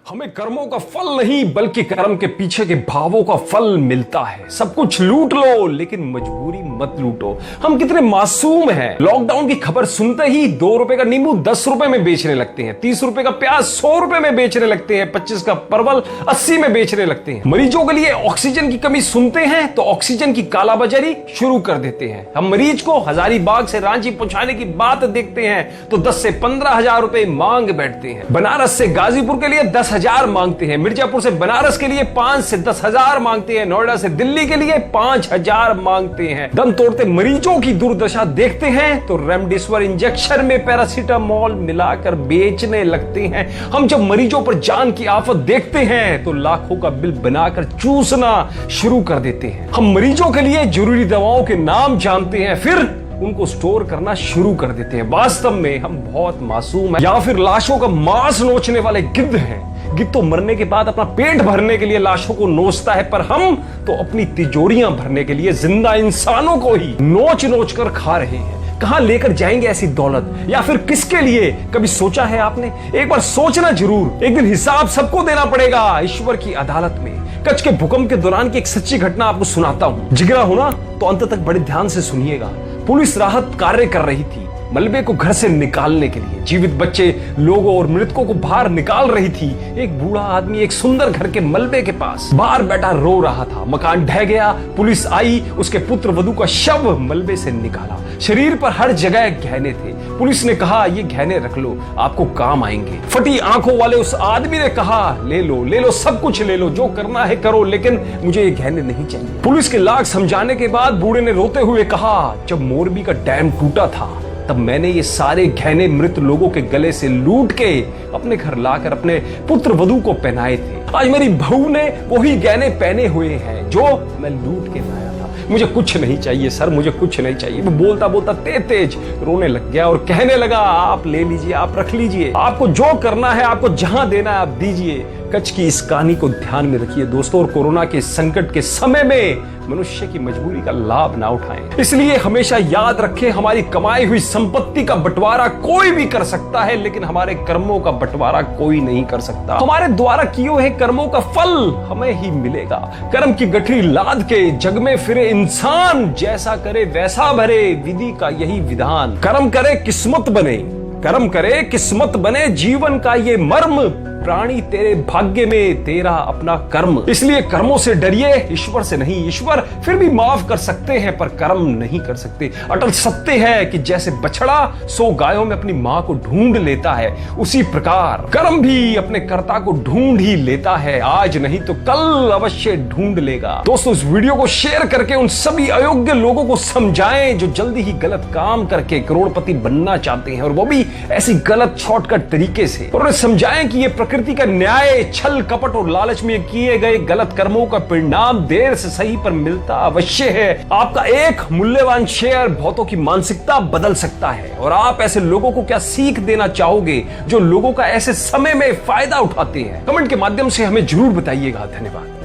हमें कर्मों का फल नहीं बल्कि कर्म के पीछे के भावों का फल मिलता है। सब कुछ लूट लो लेकिन मजबूरी मत लूटो। हम कितने मासूम हैं। लॉकडाउन की खबर सुनते ही 2 रुपए का नींबू 10 रुपए में बेचने लगते हैं, 30 रुपए का प्याज 100 रुपए में बेचने लगते हैं, 25 का परवल 80 में बेचने लगते हैं। मरीजों के लिए ऑक्सीजन की कमी सुनते हैं तो ऑक्सीजन की कालाबाजारी शुरू कर देते हैं। हम मरीज को हजारीबाग से रांची पहुंचाने की बात देखते हैं तो 10 से 15 हजार रुपए मांग बैठते हैं। बनारस से गाजीपुर के लिए 10,000 मांगते हैं, मिर्जापुर से बनारस के लिए 5 से 10,000 मांगते हैं, नोएडा से दिल्ली के लिए 5,000 मांगते हैं। दम तोड़ते मरीजों की दुर्दशा देखते हैं तो रेमडेसिविर इंजेक्शन में पैरासीटामोल मिलाकर बेचने लगते हैं। हम जब मरीजों पर जान की आफत देखते हैं तो लाखों का बिल बनाकर चूसना शुरू कर देते हैं। हम मरीजों के लिए जरूरी दवाओं के नाम जानते हैं, फिर उनको स्टोर करना शुरू कर देते हैं। वास्तव में हम बहुत मासूम हैं या फिर लाशों का मांस नोचने वाले गिद्ध हैं। गिद्ध तो मरने के बाद अपना पेट भरने के लिए लाशों को नोचता है, पर हम तो अपनी तिजोरियां भरने के लिए जिंदा इंसानों को ही नोच नोच कर खा रहे हैं। कहां लेकर जाएंगे ऐसी दौलत, या फिर किसके लिए? कभी सोचा है आपने? एक बार सोचना जरूर। एक दिन हिसाब सबको देना पड़ेगा ईश्वर की अदालत में। कच्छ के भूकंप के दौरान की एक सच्ची घटना आपको सुनाता हूं। जिगरा हो ना तो अंत तक बड़े ध्यान से सुनिएगा। पुलिस राहत कार्य कर रही थी, मलबे को घर से निकालने के लिए। जीवित बच्चे, लोगों और मृतकों को बाहर निकाल रही थी। एक बूढ़ा आदमी एक सुंदर घर के मलबे के पास बाहर बैठा रो रहा था। मकान ढह गया, पुलिस आई, उसके पुत्र वधू का शव मलबे से निकाला। शरीर पर हर जगह गहने थे। पुलिस ने कहा, ये गहने रख लो, आपको काम आएंगे। फटी आंखों वाले उस आदमी ने कहा, ले लो, सब कुछ ले लो, जो करना है करो, लेकिन मुझे ये गहने नहीं चाहिए। पुलिस के लाख समझाने के बाद बूढ़े ने रोते हुए कहा, जब मोरबी का डैम टूटा था तब मैंने ये सारे गहने मृत लोगों के गले से लूट के अपने घर लाकर अपने पुत्र वधू को पहनाए थे। आज मेरी बहू ने वही गहने पहने हुए हैं जो मैं लूट के लाया था। मुझे कुछ नहीं चाहिए सर, मुझे कुछ नहीं चाहिए। वो बोलता बोलता तेज रोने लग गया और कहने लगा, आप ले लीजिए, आप रख लीजिए, आपको जो करना है, आपको जहां देना है आप दीजिए। कच्छ की इस कहानी को ध्यान में रखिए दोस्तों, और कोरोना के संकट के समय में मनुष्य की मजबूरी का लाभ ना उठाएं। इसलिए हमेशा याद रखें, हमारी कमाई हुई संपत्ति का बंटवारा कोई भी कर सकता है, लेकिन हमारे कर्मों का बंटवारा कोई नहीं कर सकता। हमारे द्वारा किए हुए कर्मों का फल हमें ही मिलेगा। कर्म की गठरी लाद के जग में फिरे इंसान, जैसा करे वैसा भरे, विधि का यही विधान। कर्म करे किस्मत बने, कर्म करे किस्मत बने, जीवन का ये मर्म। प्राणी तेरे भाग्य में, तेरा अपना कर्म। इसलिए कर्मों से डरिए, ईश्वर से नहीं। ईश्वर फिर भी माफ कर सकते हैं पर कर्म नहीं कर सकते। अटल सत्य है कि जैसे बछड़ा 100 गायों में अपनी मां को ढूंढ लेता है, उसी प्रकार कर्म भी अपने कर्ता को ढूंढ ही लेता है। आज नहीं तो कल अवश्य ढूंढ लेगा। दोस्तों, इस वीडियो को शेयर करके उन सभी अयोग्य लोगों को समझाएं जो जल्दी ही गलत काम करके करोड़पति बनना चाहते हैं, और वो भी ऐसी गलत शॉर्टकट तरीके से। और उन्हें समझाएं कि ये प्रकृति का न्याय, छल कपट और लालच में किए गए गलत कर्मों का परिणाम देर से सही पर मिलता अवश्य है। आपका एक मूल्यवान शेयर बहुतों की मानसिकता बदल सकता है। और आप ऐसे लोगों को क्या सीख देना चाहोगे जो लोगों का ऐसे समय में फायदा उठाते हैं? कमेंट के माध्यम से हमें जरूर बताइएगा। धन्यवाद।